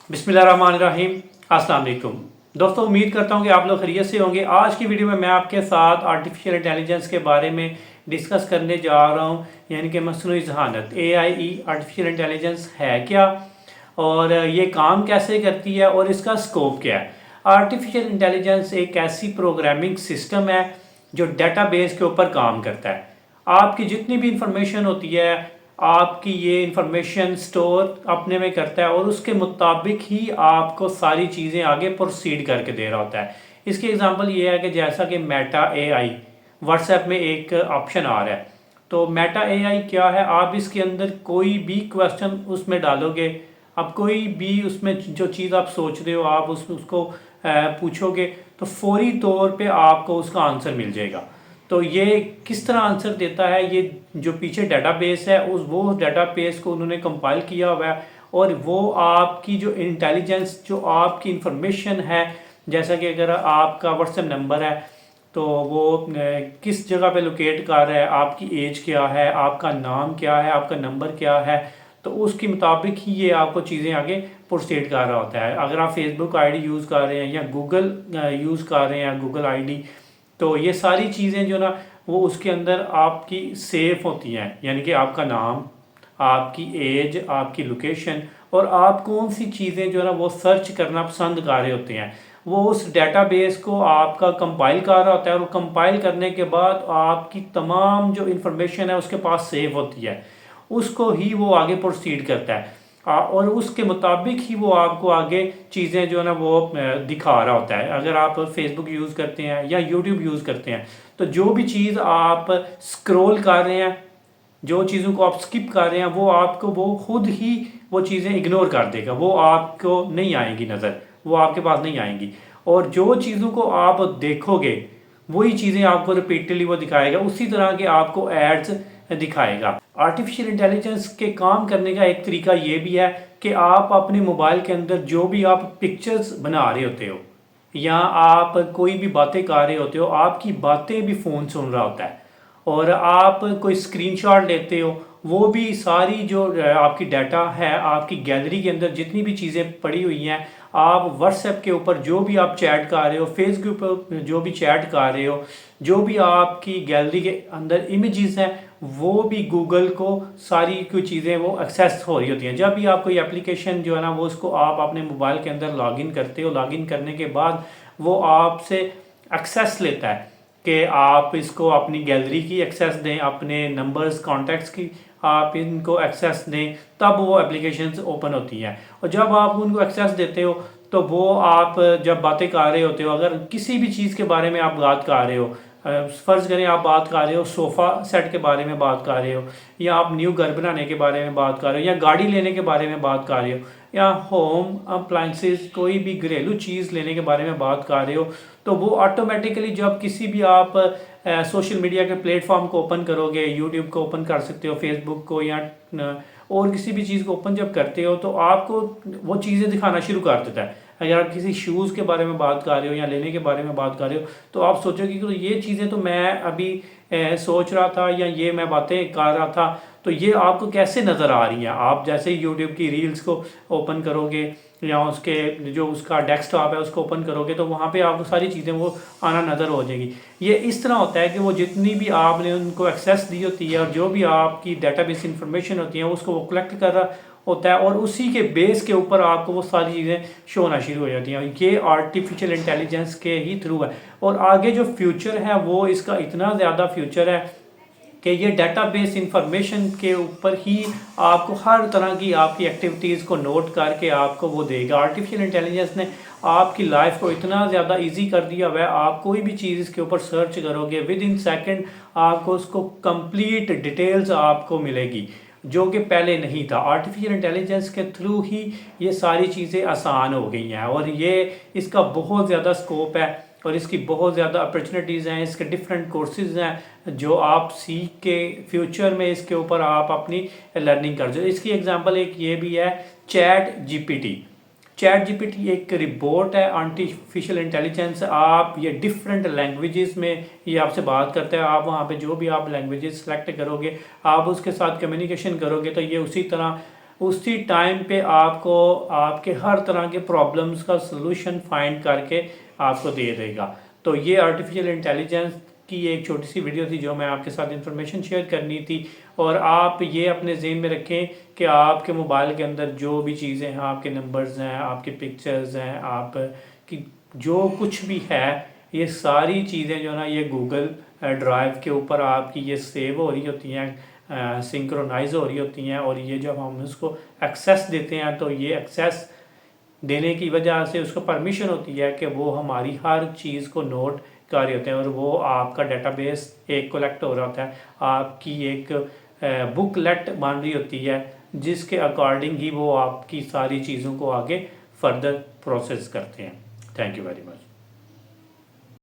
बिस्मिल्लाहिर्रहमानिर्रहीम। अस्सलाम वालेकुम दोस्तों, उम्मीद करता हूँ कि आप लोग खैरियत से होंगे। आज की वीडियो में मैं आपके साथ आर्टिफिशियल इंटेलिजेंस के बारे में डिस्कस करने जा रहा हूँ, यानी कि मसनूई ज़हानत AIE आर्टिफिशियल इंटेलिजेंस है क्या और ये काम कैसे करती है और इसका स्कोप क्या है। आर्टिफिशियल इंटेलिजेंस एक ऐसी प्रोग्रामिंग सिस्टम है जो डेटाबेस के ऊपर काम करता है। आपकी जितनी भी इंफॉर्मेशन होती है, आपकी ये इंफॉर्मेशन स्टोर अपने में करता है और उसके मुताबिक ही आपको सारी चीज़ें आगे प्रोसीड करके दे रहा होता है। इसकी एग्जांपल ये है कि जैसा कि मेटा AI व्हाट्सएप में एक ऑप्शन आ रहा है, तो मेटा AI क्या है, आप इसके अंदर कोई भी क्वेश्चन उसमें डालोगे, अब कोई भी उसमें जो चीज़ आप सोच रहे हो आप उसको पूछोगे तो फौरी तौर पे आपको उसका आंसर मिल जाएगा। तो ये किस तरह आंसर देता है, ये जो पीछे डाटाबेस है वो डाटाबेस को उन्होंने कंपाइल किया हुआ है और वो आपकी जो इंटेलिजेंस, जो आपकी इंफॉर्मेशन है, जैसा कि अगर आपका व्हाट्सएप नंबर है तो वो किस जगह पे लोकेट कर रहा है, आपकी एज क्या है, आपका नाम क्या है, आपका नंबर क्या है, तो उसके मुताबिक ही ये आपको चीज़ें आगे प्रोसीड कर रहा होता है। अगर आप फेसबुक आईडी यूज़ कर रहे हैं या गूगल यूज़ कर रहे हैं, गूगल आईडी, तो ये सारी चीज़ें जो ना वो उसके अंदर आपकी सेफ होती हैं, यानी कि आपका नाम, आपकी एज, आपकी लोकेशन और आप कौन सी चीज़ें जो है ना वो सर्च करना पसंद कर रहे होते हैं, वो उस डेटाबेस को आपका कंपाइल कर रहा होता है और कंपाइल करने के बाद आपकी तमाम जो इंफॉर्मेशन है उसके पास सेव होती है, उसको ही वो आगे प्रोसीड करता है और उसके मुताबिक ही वो आपको आगे चीज़ें जो है ना वो दिखा रहा होता है। अगर आप फेसबुक यूज़ करते हैं या यूट्यूब यूज़ करते हैं तो जो भी चीज़ आप स्क्रॉल कर रहे हैं, जो चीज़ों को आप स्किप कर रहे हैं, वो आपको वो खुद ही वो चीज़ें इग्नोर कर देगा, वो आपको नहीं आएंगी नज़र, वो आपके पास नहीं आएंगी। और जो चीज़ों को आप देखोगे वही चीज़ें आपको रिपीटली वो दिखाएगा, उसी तरह के आपको एड्स दिखाएगा। आर्टिफिशियल इंटेलिजेंस के काम करने का एक तरीका ये भी है कि आप अपने मोबाइल के अंदर जो भी आप पिक्चर्स बना रहे होते हो या आप कोई भी बातें कर रहे होते हो, आपकी बातें भी फ़ोन सुन रहा होता है और आप कोई स्क्रीनशॉट लेते हो, वो भी सारी जो आपकी डाटा है, आपकी गैलरी के अंदर जितनी भी चीज़ें पड़ी हुई हैं, आप व्हाट्सएप के ऊपर जो भी आप चैट कर रहे हो, फेसबुक पर जो भी चैट कर रहे हो, जो भी आपकी गैलरी के अंदर इमेजेस हैं, वो भी गूगल को सारी कोई चीज़ें वो एक्सेस हो रही होती हैं। जब भी आप कोई एप्लीकेशन जो है ना वो उसको आप अपने मोबाइल के अंदर लॉगिन करते हो, लॉगिन करने के बाद वो आपसे एक्सेस लेता है कि आप इसको अपनी गैलरी की एक्सेस दें, अपने नंबर्स कॉन्टैक्ट्स की आप इनको एक्सेस दें, तब वो एप्लीकेशंस ओपन होती हैं। और जब आप उनको एक्सेस देते हो तो वो आप जब बातें कर रहे होते हो, अगर किसी भी चीज़ के बारे में आप बात कर रहे हो, फ़र्ज़ करें आप बात कर रहे हो सोफ़ा सेट के बारे में बात कर रहे हो, या आप न्यू घर बनाने के बारे में बात कर रहे हो, या गाड़ी लेने के बारे में बात कर रहे हो, या होम अप्लाइंसेस कोई भी घरेलू चीज़ लेने के बारे में बात कर रहे हो, तो वो ऑटोमेटिकली जब किसी भी आप सोशल मीडिया के प्लेटफॉर्म को ओपन करोगे, यूट्यूब को ओपन कर सकते हो, फेसबुक को, या और किसी भी चीज़ को ओपन जब करते हो तो आपको वो चीज़ें दिखाना शुरू कर देता है। अगर आप किसी शूज़ के बारे में बात कर रहे हो या लेने के बारे में बात कर रहे हो तो आप सोचोगे कि तो ये चीज़ें तो मैं अभी सोच रहा था या ये मैं बातें कर रहा था, तो ये आपको कैसे नज़र आ रही हैं। आप जैसे ही यूट्यूब की रील्स को ओपन करोगे या उसके जो उसका डेस्कटॉप है उसको ओपन करोगे तो वहाँ पे आपको सारी चीज़ें वो आना नज़र हो जाएगी। ये इस तरह होता है कि वो जितनी भी आपने उनको एक्सेस दी होती है और जो भी आपकी डेटाबेस इंफॉर्मेशन होती है उसको वो कलेक्ट कर रहा होता है और उसी के बेस के ऊपर आपको वो सारी चीज़ें शो होना शुरू हो जाती हैं। ये आर्टिफिशियल इंटेलिजेंस के ही थ्रू है और आगे जो फ्यूचर है वो इसका इतना ज़्यादा फ्यूचर है कि ये डेटाबेस इंफॉर्मेशन के ऊपर ही आपको हर तरह की आपकी एक्टिविटीज़ को नोट करके आपको वो देगा। आर्टिफिशियल इंटेलिजेंस ने आपकी लाइफ को इतना ज़्यादा इजी कर दिया हुआ है, आप कोई भी चीज़ इसके ऊपर सर्च करोगे विद इन सेकेंड आपको उसको कंप्लीट डिटेल्स आपको मिलेगी, जो कि पहले नहीं था। आर्टिफिशियल इंटेलिजेंस के थ्रू ही ये सारी चीज़ें आसान हो गई हैं और ये इसका बहुत ज़्यादा स्कोप है और इसकी बहुत ज़्यादा अपॉर्चुनिटीज़ हैं, इसके डिफरेंट कोर्सेज हैं जो आप सीख के फ्यूचर में इसके ऊपर आप अपनी लर्निंग कर सकते। इसकी एग्जांपल एक ये भी है, चैट जीपीटी एक रिपोर्ट है आर्टिफिशियल इंटेलिजेंस। आप ये डिफरेंट लैंग्वेजेस में ये आपसे बात करता है, आप वहाँ पे जो भी आप लैंग्वेजेस सेलेक्ट करोगे, आप उसके साथ कम्युनिकेशन करोगे तो ये उसी तरह उसी टाइम पे आपको आपके हर तरह के प्रॉब्लम्स का सलूशन फाइंड करके आपको दे देगा। तो ये आर्टिफिशियल इंटेलिजेंस की एक छोटी सी वीडियो थी जो मैं आपके साथ इंफॉर्मेशन शेयर करनी थी। और आप ये अपने ज़हन में रखें कि आपके मोबाइल के अंदर जो भी चीज़ें हैं, आपके नंबर्स हैं, आपके पिक्चर्स हैं, आप की जो कुछ भी है, ये सारी चीज़ें जो ना ये गूगल ड्राइव के ऊपर आपकी ये सेव हो रही होती हैं, सिंक्रोनाइज हो रही होती हैं। और ये जब हम उसको एक्सेस देते हैं तो ये एक्सेस देने की वजह से उसको परमिशन होती है कि वो हमारी हर चीज़ को नोट कर रहे होते हैं और वो आपका डेटाबेस एक कलेक्ट हो रहा होता है, आपकी एक बुकलेट बन रही होती है जिसके अकॉर्डिंग ही वो आपकी सारी चीज़ों को आगे फर्दर प्रोसेस करते हैं। Thank you very much.